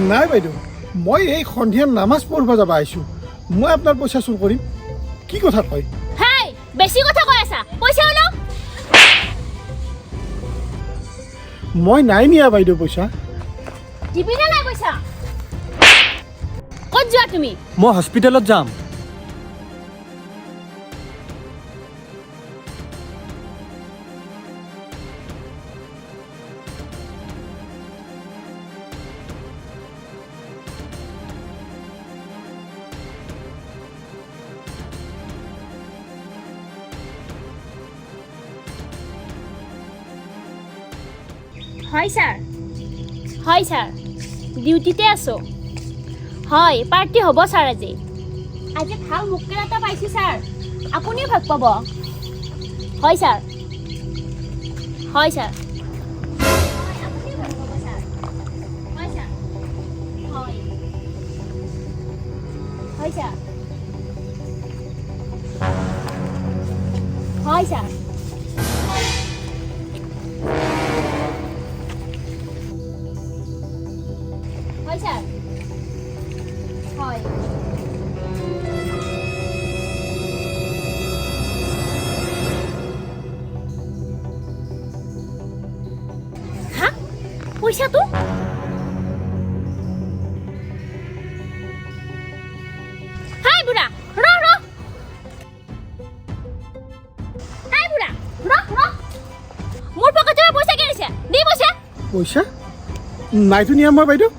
নাই বাইদেউ, মই এই সন্ধিয়া নামাজ পঢ়িব যাব আহিছোঁ। মই আপোনাৰ পইচা চুৰ কৰিম? কি কথা কয়? হেই, বেছি কথা কৈ আছা। পইচা ওলাও। মই নাই নিয়া বাইদেউ পইচা। দিবি না নাই পইচা? ক'ত যোৱা তুমি? মই হস্পিটেলত যাম। হয় ছাৰ। হয় ছাৰ, ডিউটিতে আছোঁ। হয়, পাৰ্টি হ'ব ছাৰ আজি। আজি ভাল মুকেল এটা পাইছোঁ ছাৰ, আপুনিও ভাগ পাব। হয় ছাৰ। হয় ছাৰ। আপুনিও ভাগ পাব ছাৰ। হয় ছাৰ। হয়। হয় ছাৰ। হয় ছাৰ। হয় ছাৰ। হয়। হা? পইচাটো? হাই বুঢ়া, ৰ ৰ। হাই বুঢ়া, ৰ ৰ। মোৰ পকেটৰ পইচা কিনিছে, দি পইচা। পইচা নাইতো নিয়া মই বাইদেউ।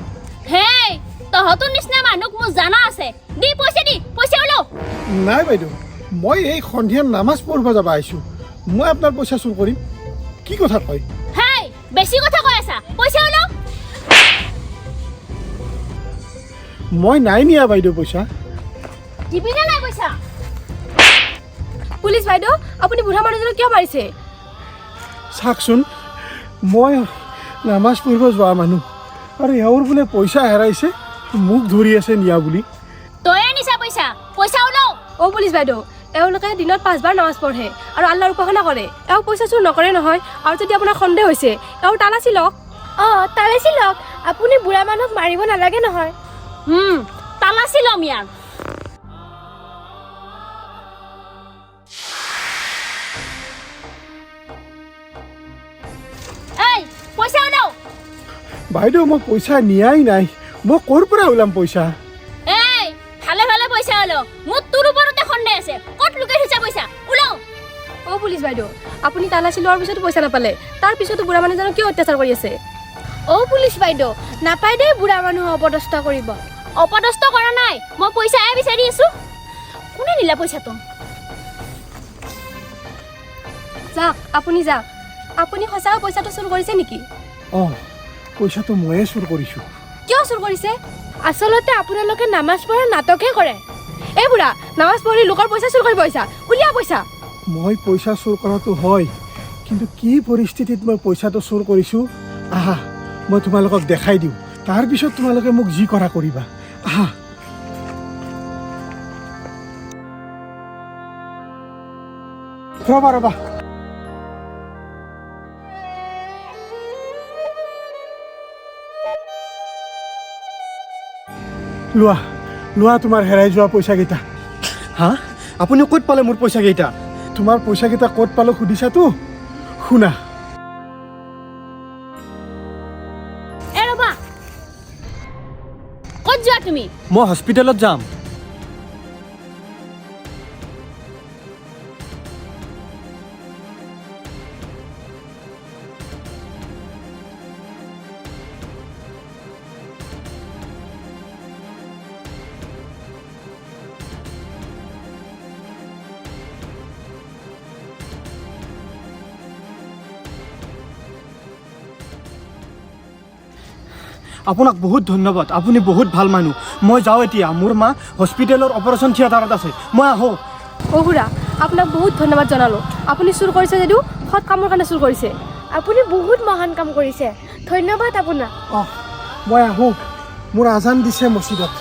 হেই, তহঁতৰ নিচিনা মানুহক মোৰ জানা আছে। দি পইচা, দি পইচা ওলাও। নাই বাইদেউ, মই এই সন্ধিয়া নামাজ পঢ়িব যাব আহিছোঁ। মই আপোনাৰ পইচা চুৰ কৰিম? কি কথা কয়? হেই, বেছি কথা কৈ আছা। পইচা ওলাও। মই নাই নিয়া বাইদেউ পইচা। দিবি না নাই পইচা? পুলিচ বাইদেউ, আপুনি বুঢ়া মানুহজনক কিয় মাৰিছে? চাওকচোন, মই নামাজ পঢ়িব যোৱা মানুহ, আৰু এওঁৰ বোলে পইচা হেৰাইছে, মোক ধৰি আছে নিয়া বুলি। তয়ে নিছা পইচা। পইচা ওলাও। অ' পুলিচ বাইদেউ, এওঁলোকে দিনত 5 বাৰ নামাজ পঢ়ে আৰু আল্লাহৰ উপাসনা কৰে। এওঁ পইচা চুৰ নকৰে নহয়। আৰু যদি আপোনাৰ সন্দেহ হৈছে, এওঁ তালাচি লওক। অঁ, তালাচি লওক। আপুনি বুঢ়া মানুহক মাৰিব নালাগে নহয়। তালাচি ল'ম ইয়াৰ। এই, পইচা ওলাও। বাইদেউ, মই পইচা নিয়াই নাই। মই ক'ৰ পৰা ওলাম পইচা? এই, ভালে ভালে পইচা ওলাও। মোৰ তোৰ ওপৰতে সন্দেহ আছে। ক'ত লুকাই থৈছা পইচা? ওলাও। অ' পুলিচ বাইদেউ, আপুনি তালাচি লোৱাৰ পিছতো পইচা নাপালে, তাৰ পিছতো বুঢ়া মানুহজনক কিয় অত্যাচাৰ কৰি আছে? অ' পুলিচ বাইদেউ, নাপায় দেই বুঢ়া মানুহক অপদস্থ কৰিব। অপদস্থ কৰা নাই, মই পইচাহে বিচাৰি আছোঁ। কোনে নিলা পইচাটো? যাওক, আপুনি যাওক। আপুনি সঁচাকৈ পইচাটো চুৰ কৰিছে নেকি? অঁ, পইচাটো ময়ে চুৰ কৰিছোঁ। কিয় চুৰ কৰিছে? আচলতে আপোনালোকে নামাজ পঢ়া নাটকহে কৰে। এই বুঢ়া, নামাজ পঢ়ি লোকৰ পইচা চুৰ কৰিব আহিছা। উলিয়া পইচা। মই পইচা চুৰ কৰাটো হয়, কিন্তু কি পৰিস্থিতিত মই পইচাটো চুৰ কৰিছোঁ, আহা মই তোমালোকক দেখাই দিওঁ। তাৰপিছত তোমালোকে মোক যি কৰা কৰিবা। আহা। ৰ'বা ৰ'বা। লোৱা লোৱা তোমাৰ হেৰাই যোৱা পইচাকেইটা। হা? আপুনি ক'ত পালে মোৰ পইচাকেইটা? তোমাৰ পইচাকেইটা ক'ত পালোঁ সুধিছাতো? শুনা। এ ৰ'বা, ক'ত যোৱা তুমি? মই হস্পিটেলত যাম। আপোনাক বহুত ধন্যবাদ। আপুনি বহুত ভাল মানুহ। মই যাওঁ এতিয়া। মোৰ মা হস্পিটেলৰ অপাৰেশ্যন থিয়েটাৰত আছে। মই আহোঁ। অ' খুৰা, আপোনাক বহুত ধন্যবাদ জনালোঁ। আপুনি চুৰ কৰিছে যদিও সৎ কামৰ কাৰণে চুৰ কৰিছে। আপুনি বহুত মহান কাম কৰিছে। ধন্যবাদ আপোনাক। অঁ, মই আহোঁ। মোৰ আজান দিছে মছজিদত।